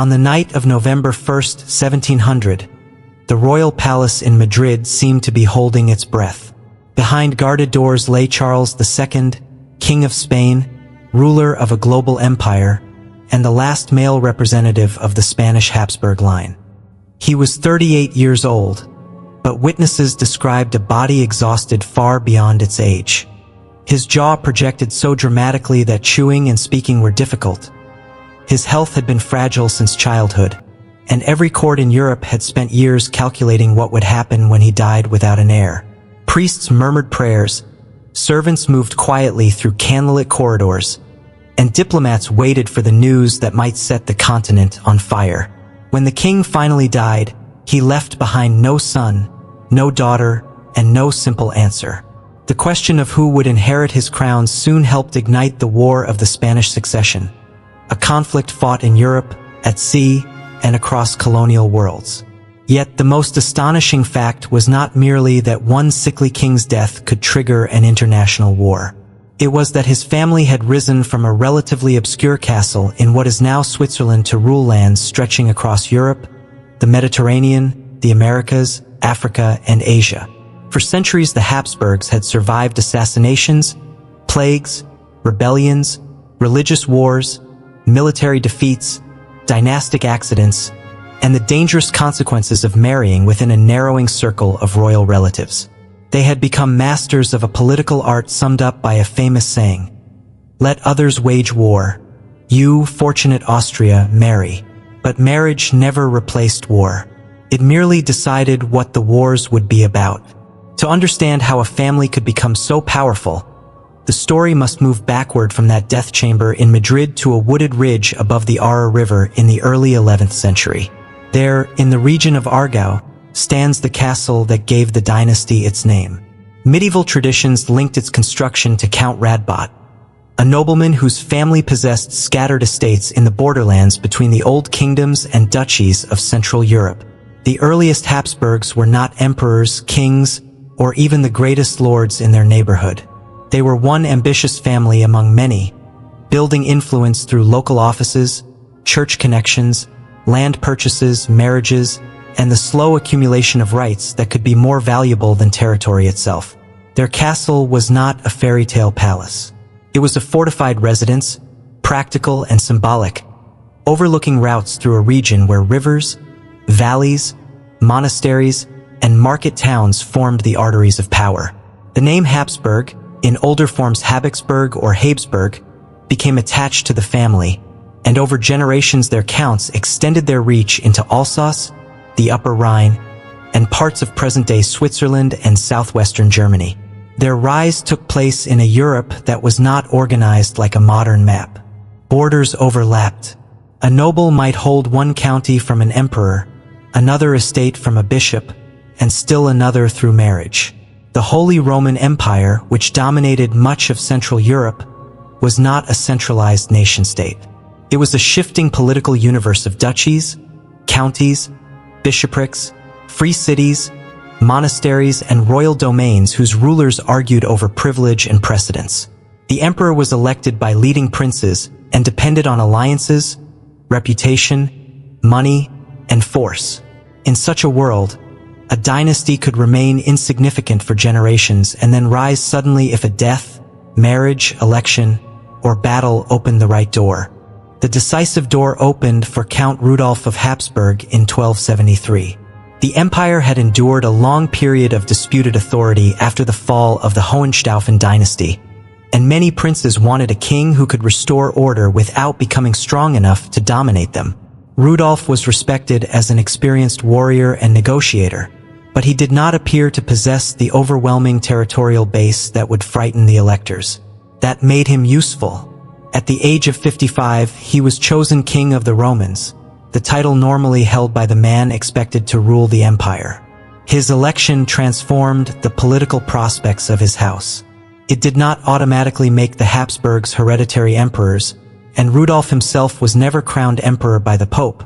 On the night of November 1st, 1700, the royal palace in Madrid seemed to be holding its breath. Behind guarded doors lay Charles II, King of Spain, ruler of a global empire, and the last male representative of the Spanish Habsburg line. He was 38 years old, but witnesses described a body exhausted far beyond its age. His jaw projected so dramatically that chewing and speaking were difficult. His health had been fragile since childhood, and every court in Europe had spent years calculating what would happen when he died without an heir. Priests murmured prayers, servants moved quietly through candlelit corridors, and diplomats waited for the news that might set the continent on fire. When the king finally died, he left behind no son, no daughter, and no simple answer. The question of who would inherit his crown soon helped ignite the War of the Spanish Succession, a conflict fought in Europe, at sea, and across colonial worlds. Yet the most astonishing fact was not merely that one sickly king's death could trigger an international war. It was that his family had risen from a relatively obscure castle in what is now Switzerland to rule lands stretching across Europe, the Mediterranean, the Americas, Africa, and Asia. For centuries, the Habsburgs had survived assassinations, plagues, rebellions, religious wars, military defeats, dynastic accidents, and the dangerous consequences of marrying within a narrowing circle of royal relatives. They had become masters of a political art summed up by a famous saying, "Let others wage war. You, fortunate Austria, marry." But marriage never replaced war. It merely decided what the wars would be about. To understand how a family could become so powerful, the story must move backward from that death chamber in Madrid to a wooded ridge above the Ara River in the early 11th century. There, in the region of Aargau, stands the castle that gave the dynasty its name. Medieval traditions linked its construction to Count Radbot, a nobleman whose family possessed scattered estates in the borderlands between the old kingdoms and duchies of Central Europe. The earliest Habsburgs were not emperors, kings, or even the greatest lords in their neighborhood. They were one ambitious family among many, building influence through local offices, church connections, land purchases, marriages, and the slow accumulation of rights that could be more valuable than territory itself. Their castle was not a fairy tale palace. It was a fortified residence, practical and symbolic, overlooking routes through a region where rivers, valleys, monasteries, and market towns formed the arteries of power. The name Habsburg, in older forms Habsburg or Habsburg, became attached to the family, and over generations their counts extended their reach into Alsace, the Upper Rhine, and parts of present-day Switzerland and southwestern Germany. Their rise took place in a Europe that was not organized like a modern map. Borders overlapped. A noble might hold one county from an emperor, another estate from a bishop, and still another through marriage. The Holy Roman Empire, which dominated much of Central Europe, was not a centralized nation-state. It was a shifting political universe of duchies, counties, bishoprics, free cities, monasteries, and royal domains whose rulers argued over privilege and precedence. The emperor was elected by leading princes and depended on alliances, reputation, money, and force. In such a world, a dynasty could remain insignificant for generations and then rise suddenly if a death, marriage, election, or battle opened the right door. The decisive door opened for Count Rudolf of Habsburg in 1273. The empire had endured a long period of disputed authority after the fall of the Hohenstaufen dynasty, and many princes wanted a king who could restore order without becoming strong enough to dominate them. Rudolf was respected as an experienced warrior and negotiator, but he did not appear to possess the overwhelming territorial base that would frighten the electors. That made him useful. At the age of 55, he was chosen King of the Romans, the title normally held by the man expected to rule the empire. His election transformed the political prospects of his house. It did not automatically make the Habsburgs hereditary emperors, and Rudolf himself was never crowned emperor by the Pope,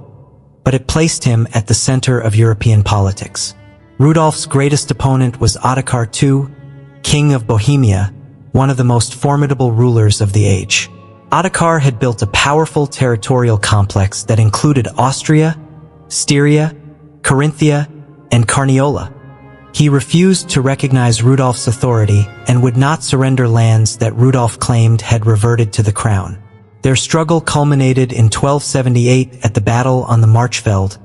but it placed him at the center of European politics. Rudolf's greatest opponent was Ottokar II, King of Bohemia, one of the most formidable rulers of the age. Ottokar had built a powerful territorial complex that included Austria, Styria, Carinthia, and Carniola. He refused to recognize Rudolf's authority and would not surrender lands that Rudolf claimed had reverted to the crown. Their struggle culminated in 1278 at the Battle on the Marchfeld,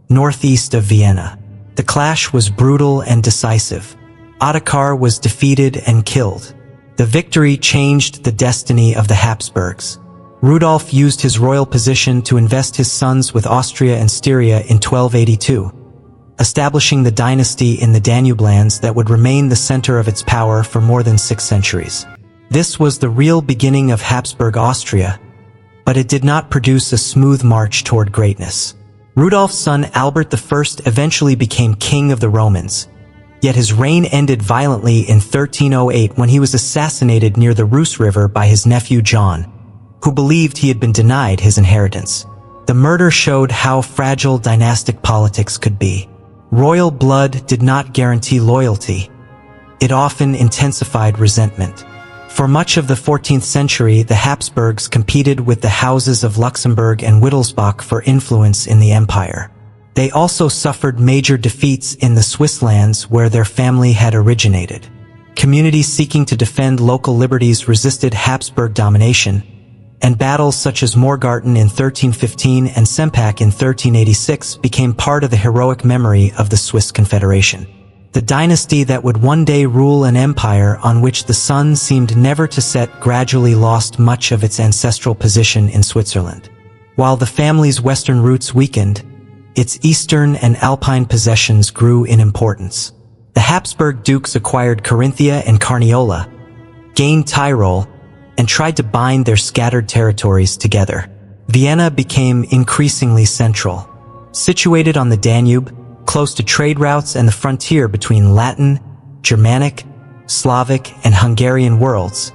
northeast of Vienna. The clash was brutal and decisive. Ottokar was defeated and killed. The victory changed the destiny of the Habsburgs. Rudolf used his royal position to invest his sons with Austria and Styria in 1282, establishing the dynasty in the Danube lands that would remain the center of its power for more than 6 centuries. This was the real beginning of Habsburg Austria, but it did not produce a smooth march toward greatness. Rudolf's son Albert I eventually became king of the Romans, yet his reign ended violently in 1308 when he was assassinated near the Reuss River by his nephew John, who believed he had been denied his inheritance. The murder showed how fragile dynastic politics could be. Royal blood did not guarantee loyalty. It often intensified resentment. For much of the 14th century, the Habsburgs competed with the houses of Luxembourg and Wittelsbach for influence in the empire. They also suffered major defeats in the Swiss lands where their family had originated. Communities seeking to defend local liberties resisted Habsburg domination, and battles such as Morgarten in 1315 and Sempach in 1386 became part of the heroic memory of the Swiss Confederation. The dynasty that would one day rule an empire on which the sun seemed never to set gradually lost much of its ancestral position in Switzerland. While the family's western roots weakened, its eastern and alpine possessions grew in importance. The Habsburg dukes acquired Carinthia and Carniola, gained Tyrol, and tried to bind their scattered territories together. Vienna became increasingly central. Situated on the Danube, close to trade routes and the frontier between Latin, Germanic, Slavic, and Hungarian worlds,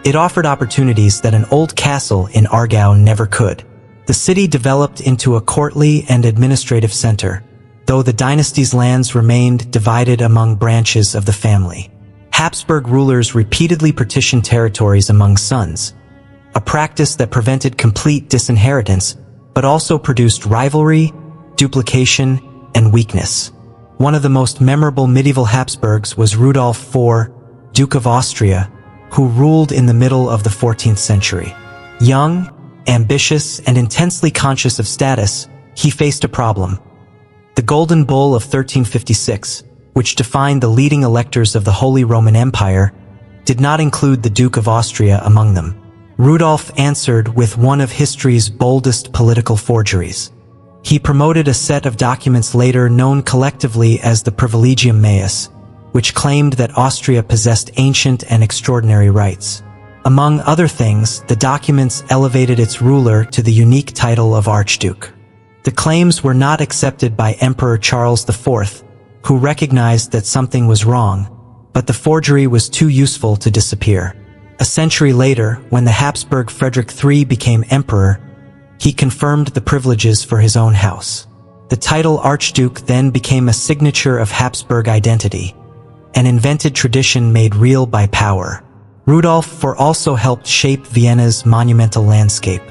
it offered opportunities that an old castle in Aargau never could. The city developed into a courtly and administrative center, though the dynasty's lands remained divided among branches of the family. Habsburg rulers repeatedly partitioned territories among sons, a practice that prevented complete disinheritance, but also produced rivalry, duplication, and weakness. One of the most memorable medieval Habsburgs was Rudolf IV, Duke of Austria, who ruled in the middle of the 14th century. Young, ambitious, and intensely conscious of status, he faced a problem. The Golden Bull of 1356, which defined the leading electors of the Holy Roman Empire, did not include the Duke of Austria among them. Rudolf answered with one of history's boldest political forgeries. He promoted a set of documents later known collectively as the Privilegium Maius, which claimed that Austria possessed ancient and extraordinary rights. Among other things, the documents elevated its ruler to the unique title of Archduke. The claims were not accepted by Emperor Charles IV, who recognized that something was wrong, but the forgery was too useful to disappear. A century later, when the Habsburg Frederick III became emperor, he confirmed the privileges for his own house. The title Archduke then became a signature of Habsburg identity, an invented tradition made real by power. Rudolf IV also helped shape Vienna's monumental landscape.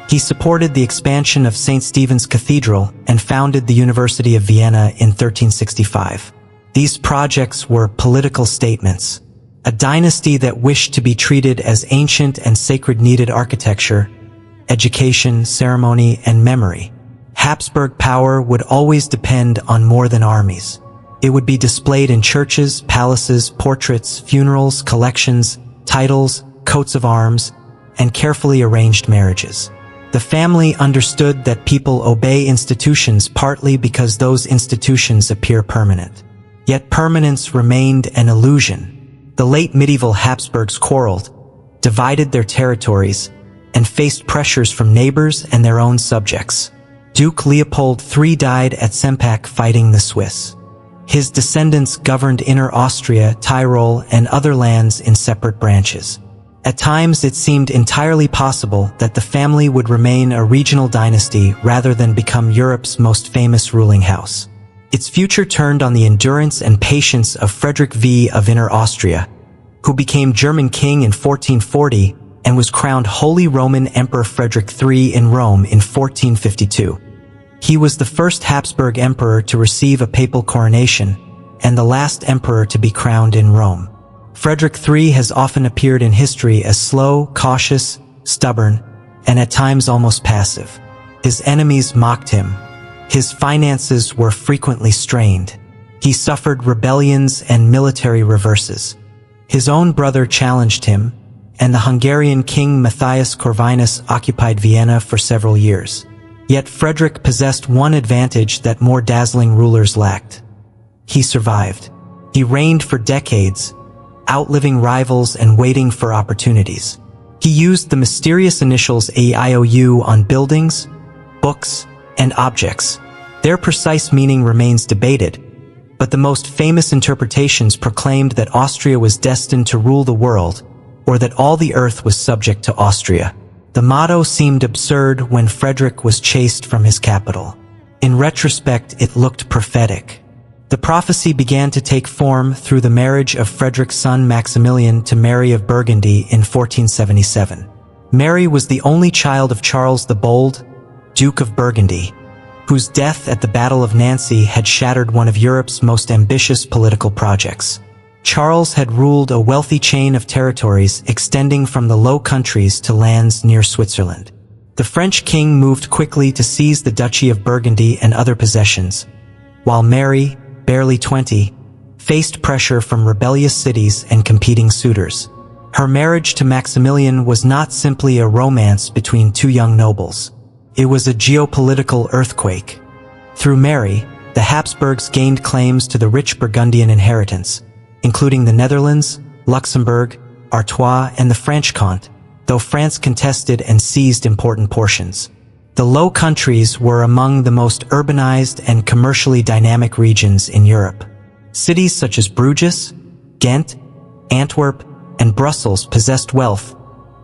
He supported the expansion of St. Stephen's Cathedral and founded the University of Vienna in 1365. These projects were political statements. A dynasty that wished to be treated as ancient and sacred needed architecture, education, ceremony, and memory. Habsburg power would always depend on more than armies. It would be displayed in churches, palaces, portraits, funerals, collections, titles, coats of arms, and carefully arranged marriages. The family understood that people obey institutions partly because those institutions appear permanent. Yet permanence remained an illusion. The late medieval Habsburgs quarreled, divided their territories, and faced pressures from neighbors and their own subjects. Duke Leopold III died at Sempach fighting the Swiss. His descendants governed Inner Austria, Tyrol, and other lands in separate branches. At times it seemed entirely possible that the family would remain a regional dynasty rather than become Europe's most famous ruling house. Its future turned on the endurance and patience of Frederick V of Inner Austria, who became German king in 1440 and was crowned Holy Roman Emperor Frederick III in Rome in 1452. He was the first Habsburg emperor to receive a papal coronation and the last emperor to be crowned in Rome. Frederick III has often appeared in history as slow, cautious, stubborn, and at times almost passive. His enemies mocked him. His finances were frequently strained. He suffered rebellions and military reverses. His own brother challenged him, and the Hungarian king Matthias Corvinus occupied Vienna for several years. Yet Frederick possessed one advantage that more dazzling rulers lacked. He survived. He reigned for decades, outliving rivals and waiting for opportunities. He used the mysterious initials A.E.I.O.U. on buildings, books, and objects. Their precise meaning remains debated, but the most famous interpretations proclaimed that Austria was destined to rule the world, or that all the earth was subject to Austria. The motto seemed absurd when Frederick was chased from his capital. In retrospect, it looked prophetic. The prophecy began to take form through the marriage of Frederick's son Maximilian to Mary of Burgundy in 1477. Mary was the only child of Charles the Bold, Duke of Burgundy, whose death at the Battle of Nancy had shattered one of Europe's most ambitious political projects. Charles had ruled a wealthy chain of territories extending from the Low Countries to lands near Switzerland. The French king moved quickly to seize the Duchy of Burgundy and other possessions, while Mary, barely 20, faced pressure from rebellious cities and competing suitors. Her marriage to Maximilian was not simply a romance between two young nobles. It was a geopolitical earthquake. Through Mary, the Habsburgs gained claims to the rich Burgundian inheritance, including the Netherlands, Luxembourg, Artois, and the Franche-Comté, though France contested and seized important portions. The Low Countries were among the most urbanized and commercially dynamic regions in Europe. Cities such as Bruges, Ghent, Antwerp, and Brussels possessed wealth,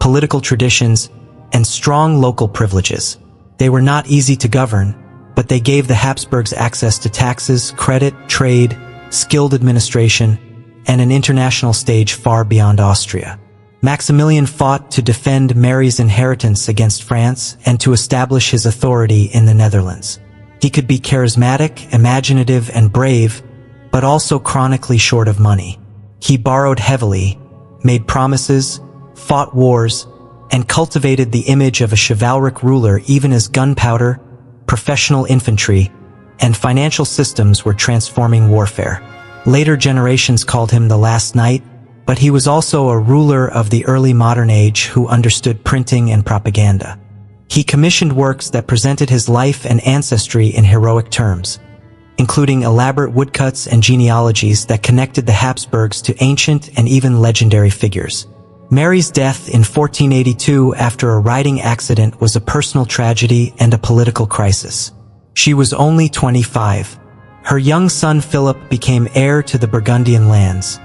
political traditions, and strong local privileges. They were not easy to govern, but they gave the Habsburgs access to taxes, credit, trade, skilled administration, and an international stage far beyond Austria. Maximilian fought to defend Mary's inheritance against France and to establish his authority in the Netherlands. He could be charismatic, imaginative, and brave, but also chronically short of money. He borrowed heavily, made promises, fought wars, and cultivated the image of a chivalric ruler even as gunpowder, professional infantry, and financial systems were transforming warfare. Later generations called him the Last Knight, but he was also a ruler of the early modern age who understood printing and propaganda. He commissioned works that presented his life and ancestry in heroic terms, including elaborate woodcuts and genealogies that connected the Habsburgs to ancient and even legendary figures. Mary's death in 1482 after a riding accident was a personal tragedy and a political crisis. She was only 25. Her young son Philip became heir to the Burgundian lands,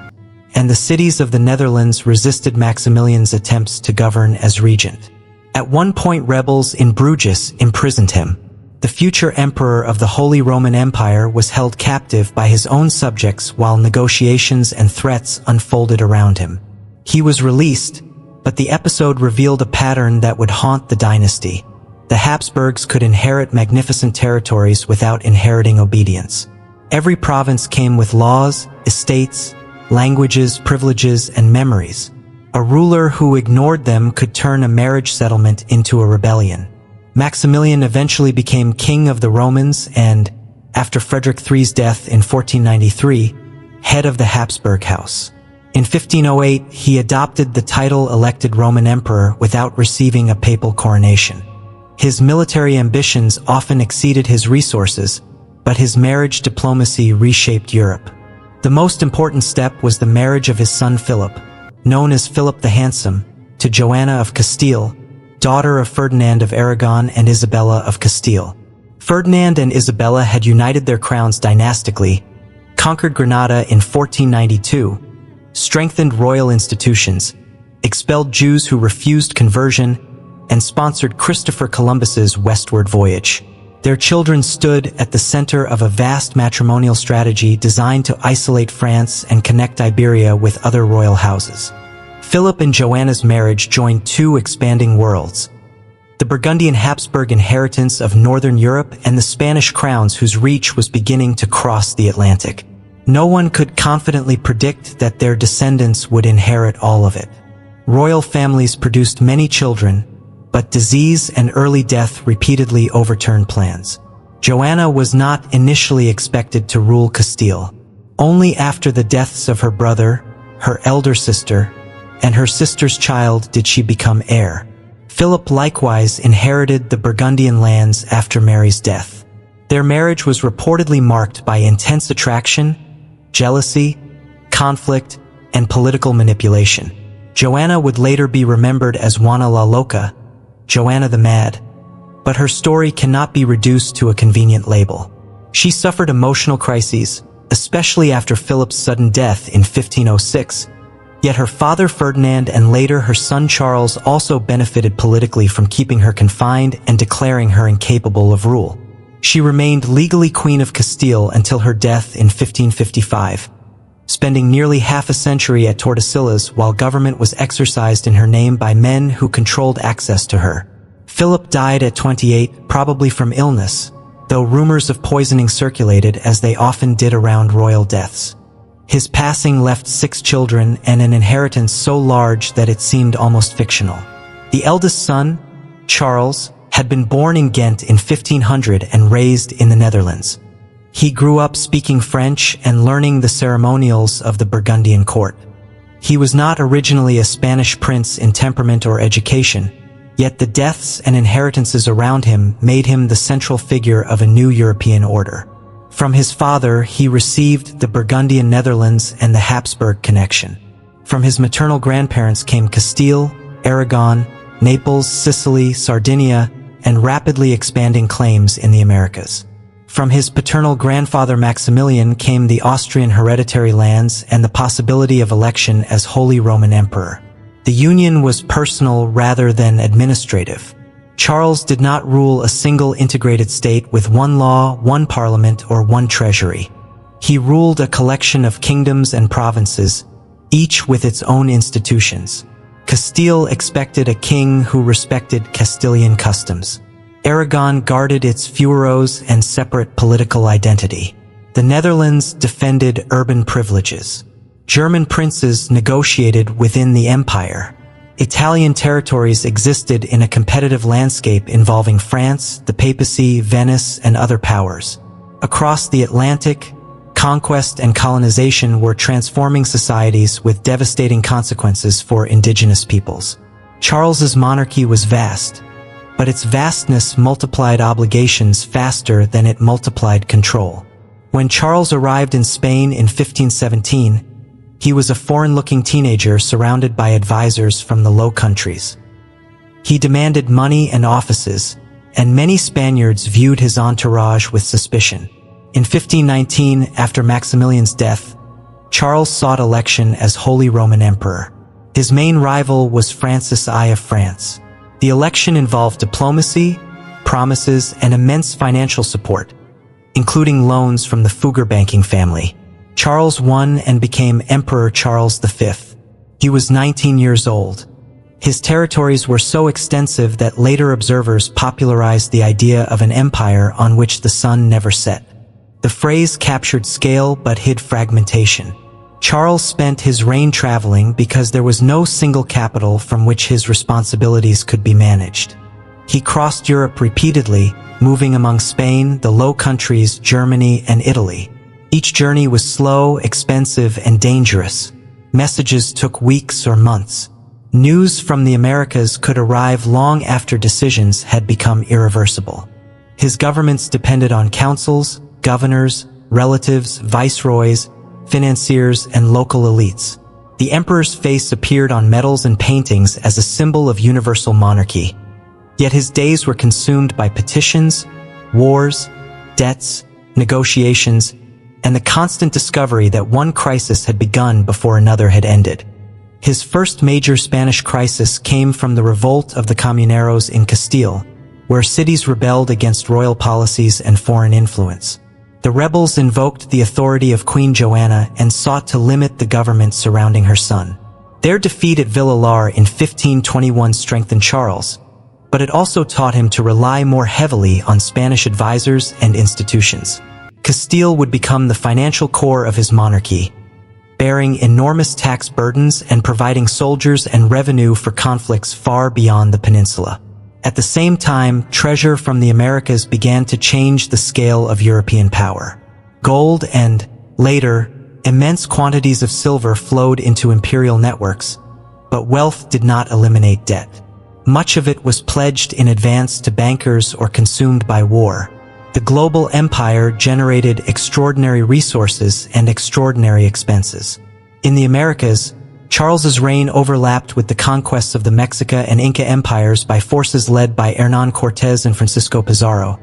and the cities of the Netherlands resisted Maximilian's attempts to govern as regent. At one point, rebels in Bruges imprisoned him. The future emperor of the Holy Roman Empire was held captive by his own subjects while negotiations and threats unfolded around him. He was released, but the episode revealed a pattern that would haunt the dynasty. The Habsburgs could inherit magnificent territories without inheriting obedience. Every province came with laws, estates, languages, privileges, and memories. A ruler who ignored them could turn a marriage settlement into a rebellion. Maximilian eventually became king of the Romans and, after Frederick III's death in 1493, head of the Habsburg house. In 1508, he adopted the title elected Roman emperor without receiving a papal coronation. His military ambitions often exceeded his resources, but his marriage diplomacy reshaped Europe. The most important step was the marriage of his son Philip, known as Philip the Handsome, to Joanna of Castile, daughter of Ferdinand of Aragon and Isabella of Castile. Ferdinand and Isabella had united their crowns dynastically, conquered Granada in 1492, strengthened royal institutions, expelled Jews who refused conversion, and sponsored Christopher Columbus's westward voyage. Their children stood at the center of a vast matrimonial strategy designed to isolate France and connect Iberia with other royal houses. Philip and Joanna's marriage joined two expanding worlds: the Burgundian Habsburg inheritance of Northern Europe and the Spanish crowns whose reach was beginning to cross the Atlantic. No one could confidently predict that their descendants would inherit all of it. Royal families produced many children, but disease and early death repeatedly overturned plans. Joanna was not initially expected to rule Castile. Only after the deaths of her brother, her elder sister, and her sister's child did she become heir. Philip likewise inherited the Burgundian lands after Mary's death. Their marriage was reportedly marked by intense attraction, jealousy, conflict, and political manipulation. Joanna would later be remembered as Juana la Loca, Joanna the Mad, but her story cannot be reduced to a convenient label. She suffered emotional crises, especially after Philip's sudden death in 1506, yet her father Ferdinand and later her son Charles also benefited politically from keeping her confined and declaring her incapable of rule. She remained legally Queen of Castile until her death in 1555, spending nearly half a century at Tordesillas while government was exercised in her name by men who controlled access to her. Philip died at 28, probably from illness, though rumors of poisoning circulated as they often did around royal deaths. His passing left 6 children and an inheritance so large that it seemed almost fictional. The eldest son, Charles, had been born in Ghent in 1500 and raised in the Netherlands. He grew up speaking French and learning the ceremonials of the Burgundian court. He was not originally a Spanish prince in temperament or education, yet the deaths and inheritances around him made him the central figure of a new European order. From his father, he received the Burgundian Netherlands and the Habsburg connection. From his maternal grandparents came Castile, Aragon, Naples, Sicily, Sardinia, and rapidly expanding claims in the Americas. From his paternal grandfather Maximilian came the Austrian hereditary lands and the possibility of election as Holy Roman Emperor. The union was personal rather than administrative. Charles did not rule a single integrated state with one law, one parliament, or one treasury. He ruled a collection of kingdoms and provinces, each with its own institutions. Castile expected a king who respected Castilian customs. Aragon guarded its fueros and separate political identity. The Netherlands defended urban privileges. German princes negotiated within the empire. Italian territories existed in a competitive landscape involving France, the papacy, Venice, and other powers. Across the Atlantic, conquest and colonization were transforming societies with devastating consequences for indigenous peoples. Charles's monarchy was vast, but its vastness multiplied obligations faster than it multiplied control. When Charles arrived in Spain in 1517, he was a foreign-looking teenager surrounded by advisors from the Low Countries. He demanded money and offices, and many Spaniards viewed his entourage with suspicion. In 1519, after Maximilian's death, Charles sought election as Holy Roman Emperor. His main rival was Francis I of France. The election involved diplomacy, promises, and immense financial support, including loans from the Fugger banking family. Charles won and became Emperor Charles V. He was 19 years old. His territories were so extensive that later observers popularized the idea of an empire on which the sun never set. The phrase captured scale but hid fragmentation. Charles spent his reign traveling because there was no single capital from which his responsibilities could be managed. He crossed Europe repeatedly, moving among Spain, the Low Countries, Germany, and Italy. Each journey was slow, expensive, and dangerous. Messages took weeks or months. News from the Americas could arrive long after decisions had become irreversible. His governments depended on councils, governors, relatives, viceroys, financiers, and local elites. The emperor's face appeared on medals and paintings as a symbol of universal monarchy. Yet his days were consumed by petitions, wars, debts, negotiations, and the constant discovery that one crisis had begun before another had ended. His first major Spanish crisis came from the revolt of the Comuneros in Castile, where cities rebelled against royal policies and foreign influence. The rebels invoked the authority of Queen Joanna and sought to limit the government surrounding her son. Their defeat at Villalar in 1521 strengthened Charles, but it also taught him to rely more heavily on Spanish advisors and institutions. Castile would become the financial core of his monarchy, bearing enormous tax burdens and providing soldiers and revenue for conflicts far beyond the peninsula. At the same time, treasure from the Americas began to change the scale of European power. Gold and, later, immense quantities of silver flowed into imperial networks, but wealth did not eliminate debt. Much of it was pledged in advance to bankers or consumed by war. The global empire generated extraordinary resources and extraordinary expenses. In the Americas, Charles's reign overlapped with the conquests of the Mexica and Inca empires by forces led by Hernán Cortés and Francisco Pizarro,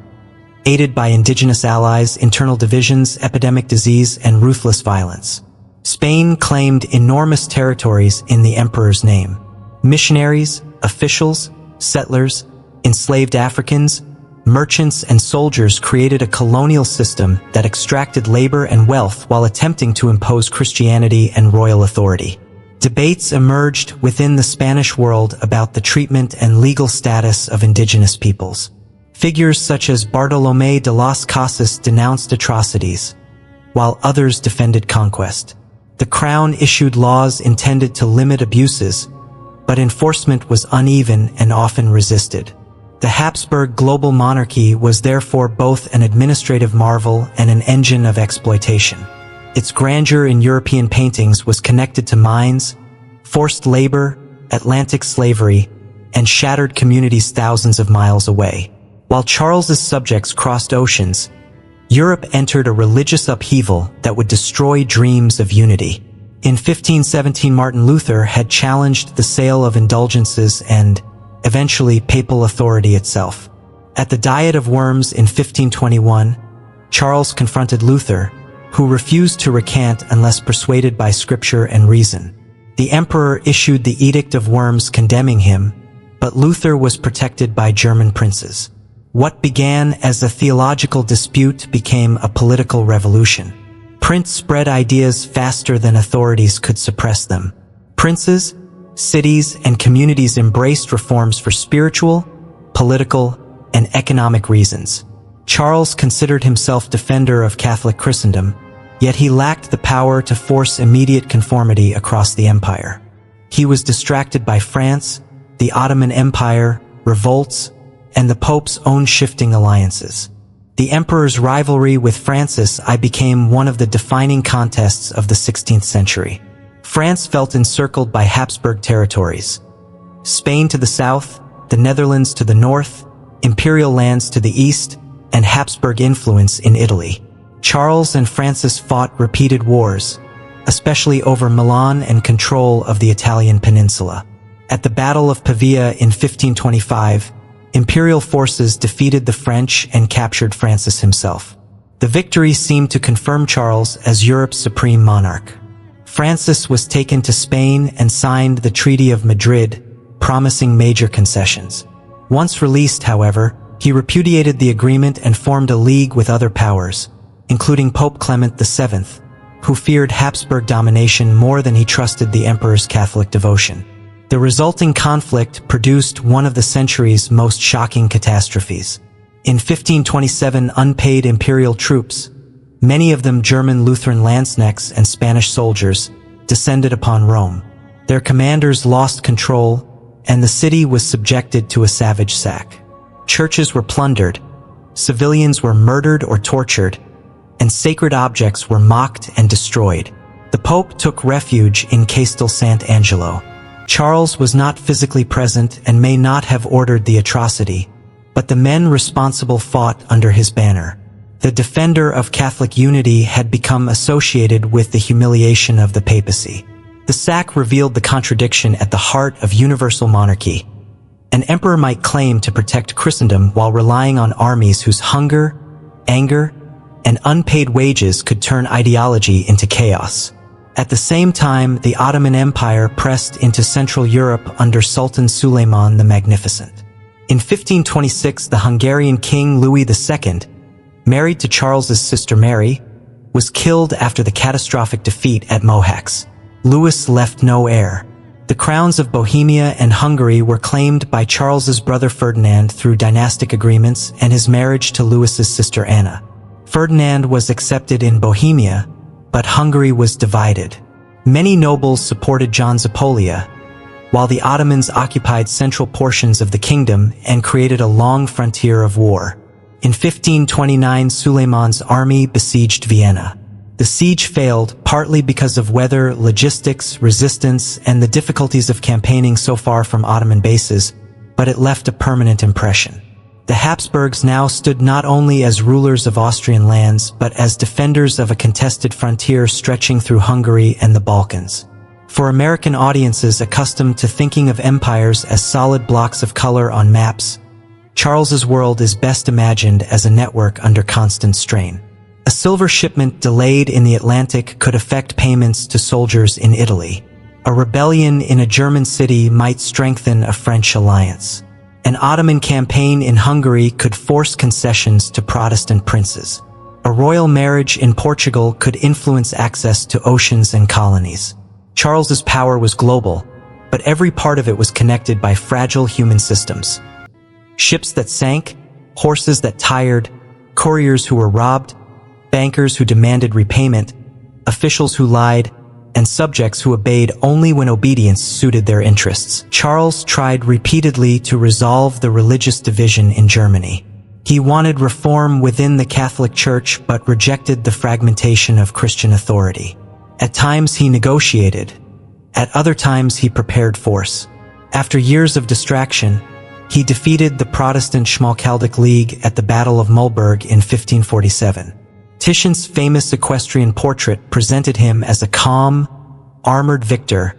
aided by indigenous allies, internal divisions, epidemic disease, and ruthless violence. Spain claimed enormous territories in the emperor's name. Missionaries, officials, settlers, enslaved Africans, merchants and soldiers created a colonial system that extracted labor and wealth while attempting to impose Christianity and royal authority. Debates emerged within the Spanish world about the treatment and legal status of indigenous peoples. Figures such as Bartolomé de las Casas denounced atrocities, while others defended conquest. The crown issued laws intended to limit abuses, but enforcement was uneven and often resisted. The Habsburg global monarchy was therefore both an administrative marvel and an engine of exploitation. Its grandeur in European paintings was connected to mines, forced labor, Atlantic slavery, and shattered communities thousands of miles away. While Charles's subjects crossed oceans, Europe entered a religious upheaval that would destroy dreams of unity. In 1517, Martin Luther had challenged the sale of indulgences and, eventually, papal authority itself. At the Diet of Worms in 1521, Charles confronted Luther, who refused to recant unless persuaded by scripture and reason. The emperor issued the Edict of Worms condemning him, but Luther was protected by German princes. What began as a theological dispute became a political revolution. Prince spread ideas faster than authorities could suppress them. Princes, cities, and communities embraced reforms for spiritual, political, and economic reasons. Charles considered himself defender of Catholic Christendom, yet he lacked the power to force immediate conformity across the empire. He was distracted by France, the Ottoman Empire, revolts, and the Pope's own shifting alliances. The emperor's rivalry with Francis I became one of the defining contests of the 16th century. France felt encircled by Habsburg territories. Spain to the south, the Netherlands to the north, imperial lands to the east, and Habsburg influence in Italy. Charles and Francis fought repeated wars, especially over Milan and control of the Italian peninsula. At the Battle of Pavia in 1525, imperial forces defeated the French and captured Francis himself. The victory seemed to confirm Charles as Europe's supreme monarch. Francis was taken to Spain and signed the Treaty of Madrid, promising major concessions. Once released, however, he repudiated the agreement and formed a league with other powers, including Pope Clement VII, who feared Habsburg domination more than he trusted the emperor's Catholic devotion. The resulting conflict produced one of the century's most shocking catastrophes. In 1527, unpaid imperial troops, many of them German Lutheran lanzknechts and Spanish soldiers, descended upon Rome. Their commanders lost control, and the city was subjected to a savage sack. Churches were plundered, civilians were murdered or tortured, and sacred objects were mocked and destroyed. The Pope took refuge in Castel Sant'Angelo. Charles was not physically present and may not have ordered the atrocity, but the men responsible fought under his banner. The defender of Catholic unity had become associated with the humiliation of the papacy. The sack revealed the contradiction at the heart of universal monarchy. An emperor might claim to protect Christendom while relying on armies whose hunger, anger, and unpaid wages could turn ideology into chaos. At the same time, the Ottoman Empire pressed into Central Europe under Sultan Suleiman the Magnificent. In 1526, the Hungarian king Louis II, married to Charles's sister Mary, was killed after the catastrophic defeat at Mohács. Louis left no heir. The crowns of Bohemia and Hungary were claimed by Charles's brother Ferdinand through dynastic agreements and his marriage to Louis's sister Anna. Ferdinand was accepted in Bohemia, but Hungary was divided. Many nobles supported John Zapolia, while the Ottomans occupied central portions of the kingdom and created a long frontier of war. In 1529, Suleiman's army besieged Vienna. The siege failed, partly because of weather, logistics, resistance, and the difficulties of campaigning so far from Ottoman bases, but it left a permanent impression. The Habsburgs now stood not only as rulers of Austrian lands, but as defenders of a contested frontier stretching through Hungary and the Balkans. For American audiences accustomed to thinking of empires as solid blocks of color on maps, Charles's world is best imagined as a network under constant strain. A silver shipment delayed in the Atlantic could affect payments to soldiers in Italy. A rebellion in a German city might strengthen a French alliance. An Ottoman campaign in Hungary could force concessions to Protestant princes. A royal marriage in Portugal could influence access to oceans and colonies. Charles's power was global, but every part of it was connected by fragile human systems. Ships that sank, horses that tired, couriers who were robbed, bankers who demanded repayment, officials who lied, and subjects who obeyed only when obedience suited their interests. Charles tried repeatedly to resolve the religious division in Germany. He wanted reform within the Catholic Church but rejected the fragmentation of Christian authority. At times he negotiated. At other times he prepared force. After years of distraction, he defeated the Protestant Schmalkaldic League at the Battle of Mühlberg in 1547. Titian's famous equestrian portrait presented him as a calm, armored victor,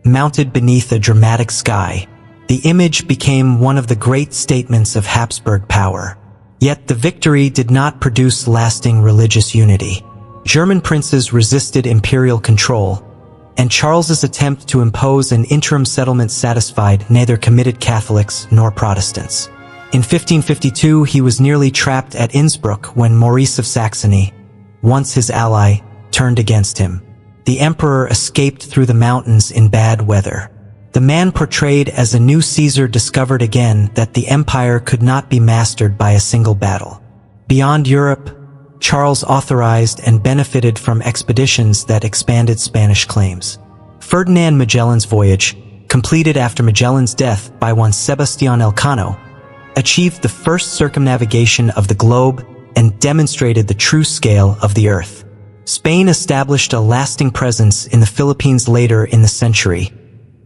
mounted beneath a dramatic sky. The image became one of the great statements of Habsburg power. Yet the victory did not produce lasting religious unity. German princes resisted imperial control, and Charles's attempt to impose an interim settlement satisfied neither committed Catholics nor Protestants. In 1552, he was nearly trapped at Innsbruck when Maurice of Saxony, once his ally, turned against him. The emperor escaped through the mountains in bad weather. The man portrayed as a new Caesar discovered again that the empire could not be mastered by a single battle. Beyond Europe, Charles authorized and benefited from expeditions that expanded Spanish claims. Ferdinand Magellan's voyage, completed after Magellan's death by one Sebastián Elcano, achieved the first circumnavigation of the globe and demonstrated the true scale of the Earth. Spain established a lasting presence in the Philippines later in the century,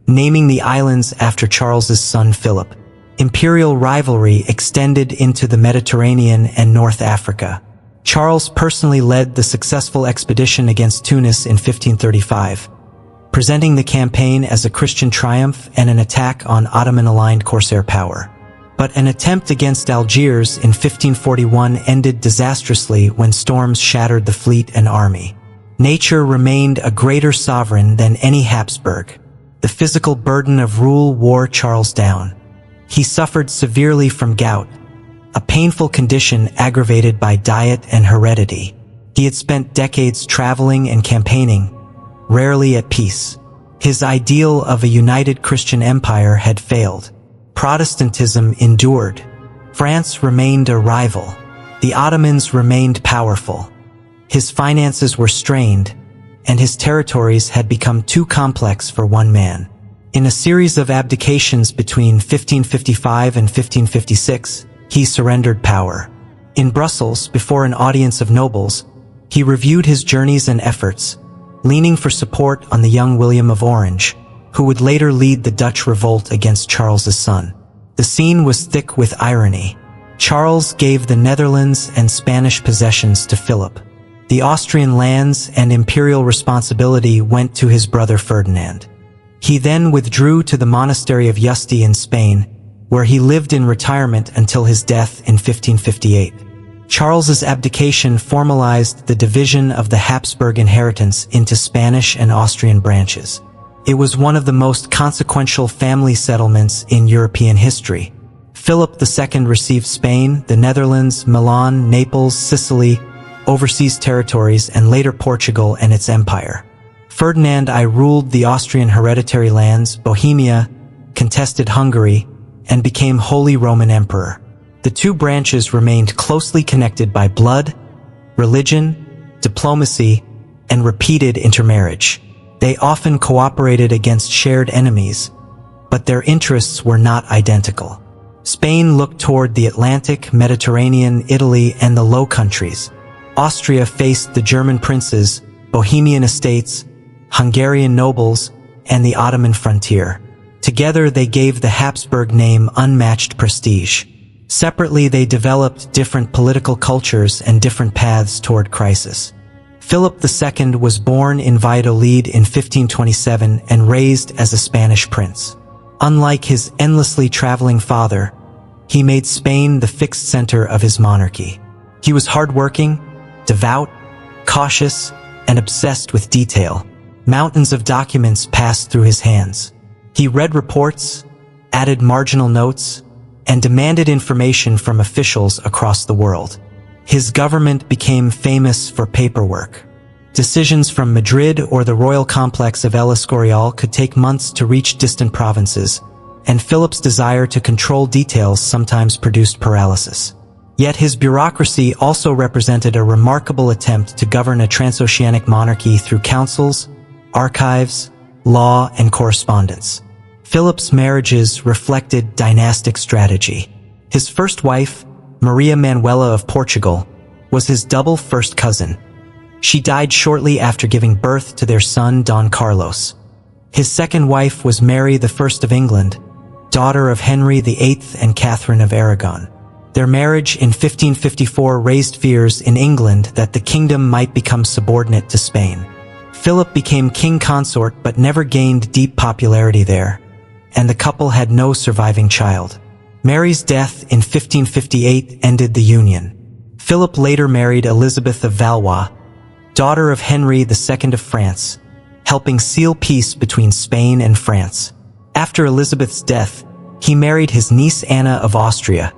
naming the islands after Charles's son Philip. Imperial rivalry extended into the Mediterranean and North Africa. Charles personally led the successful expedition against Tunis in 1535, presenting the campaign as a Christian triumph and an attack on Ottoman-aligned corsair power. But an attempt against Algiers in 1541 ended disastrously when storms shattered the fleet and army. Nature remained a greater sovereign than any Habsburg. The physical burden of rule wore Charles down. He suffered severely from gout, a painful condition aggravated by diet and heredity. He had spent decades traveling and campaigning, rarely at peace. His ideal of a united Christian empire had failed. Protestantism endured. France remained a rival. The Ottomans remained powerful. His finances were strained, and his territories had become too complex for one man. In a series of abdications between 1555 and 1556, he surrendered power. In Brussels, before an audience of nobles, he reviewed his journeys and efforts, leaning for support on the young William of Orange, who would later lead the Dutch revolt against Charles's son. The scene was thick with irony. Charles gave the Netherlands and Spanish possessions to Philip. The Austrian lands and imperial responsibility went to his brother Ferdinand. He then withdrew to the monastery of Yusti in Spain, where he lived in retirement until his death in 1558. Charles's abdication formalized the division of the Habsburg inheritance into Spanish and Austrian branches. It was one of the most consequential family settlements in European history. Philip II received Spain, the Netherlands, Milan, Naples, Sicily, overseas territories, and later Portugal and its empire. Ferdinand I ruled the Austrian hereditary lands, Bohemia, contested Hungary, and became Holy Roman Emperor. The two branches remained closely connected by blood, religion, diplomacy, and repeated intermarriage. They often cooperated against shared enemies, but their interests were not identical. Spain looked toward the Atlantic, Mediterranean, Italy, and the Low Countries. Austria faced the German princes, Bohemian estates, Hungarian nobles, and the Ottoman frontier. Together they gave the Habsburg name unmatched prestige. Separately they developed different political cultures and different paths toward crisis. Philip II was born in Valladolid in 1527 and raised as a Spanish prince. Unlike his endlessly traveling father, he made Spain the fixed center of his monarchy. He was hardworking, devout, cautious, and obsessed with detail. Mountains of documents passed through his hands. He read reports, added marginal notes, and demanded information from officials across the world. His government became famous for paperwork. Decisions from Madrid or the royal complex of El Escorial could take months to reach distant provinces, and Philip's desire to control details sometimes produced paralysis. Yet his bureaucracy also represented a remarkable attempt to govern a transoceanic monarchy through councils, archives, law, and correspondence. Philip's marriages reflected dynastic strategy. His first wife, Maria Manuela of Portugal, was his double first cousin. She died shortly after giving birth to their son Don Carlos. His second wife was Mary I of England, daughter of Henry VIII and Catherine of Aragon. Their marriage in 1554 raised fears in England that the kingdom might become subordinate to Spain. Philip became king consort but never gained deep popularity there, and the couple had no surviving child. Mary's death in 1558 ended the union. Philip later married Elizabeth of Valois, daughter of Henry II of France, helping seal peace between Spain and France. After Elizabeth's death, he married his niece Anna of Austria,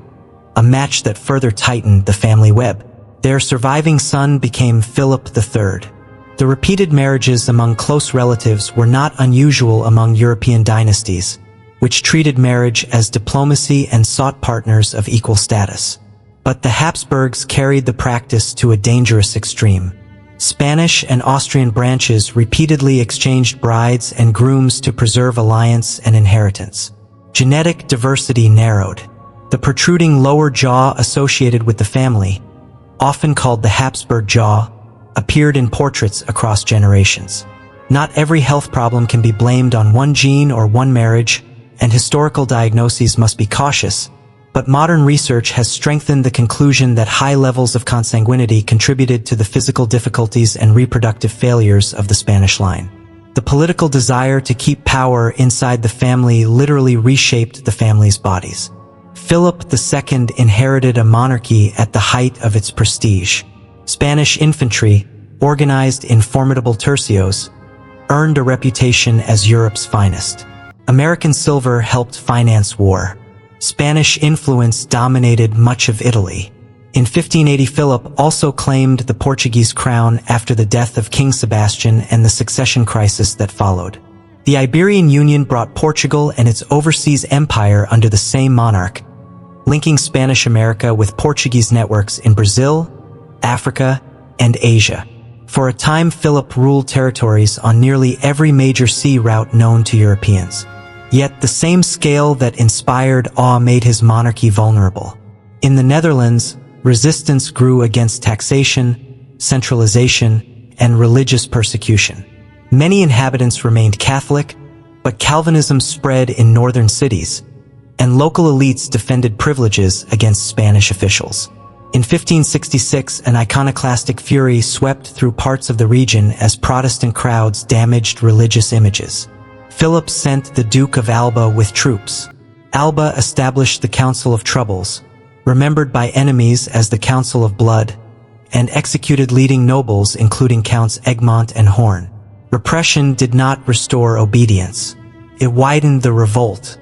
a match that further tightened the family web. Their surviving son became Philip III. The repeated marriages among close relatives were not unusual among European dynasties, which treated marriage as diplomacy and sought partners of equal status. But the Habsburgs carried the practice to a dangerous extreme. Spanish and Austrian branches repeatedly exchanged brides and grooms to preserve alliance and inheritance. Genetic diversity narrowed. The protruding lower jaw associated with the family, often called the Habsburg jaw, appeared in portraits across generations. Not every health problem can be blamed on one gene or one marriage, and historical diagnoses must be cautious, but modern research has strengthened the conclusion that high levels of consanguinity contributed to the physical difficulties and reproductive failures of the Spanish line. The political desire to keep power inside the family literally reshaped the family's bodies. Philip II inherited a monarchy at the height of its prestige. Spanish infantry, organized in formidable tercios, earned a reputation as Europe's finest. American silver helped finance war. Spanish influence dominated much of Italy. In 1580, Philip also claimed the Portuguese crown after the death of King Sebastian and the succession crisis that followed. The Iberian Union brought Portugal and its overseas empire under the same monarch, linking Spanish America with Portuguese networks in Brazil, Africa, and Asia. For a time, Philip ruled territories on nearly every major sea route known to Europeans. Yet the same scale that inspired awe made his monarchy vulnerable. In the Netherlands, resistance grew against taxation, centralization, and religious persecution. Many inhabitants remained Catholic, but Calvinism spread in northern cities, and local elites defended privileges against Spanish officials. In 1566, an iconoclastic fury swept through parts of the region as Protestant crowds damaged religious images. Philip sent the Duke of Alba with troops. Alba established the Council of Troubles, remembered by enemies as the Council of Blood, and executed leading nobles including Counts Egmont and Horn. Repression did not restore obedience. It widened the revolt.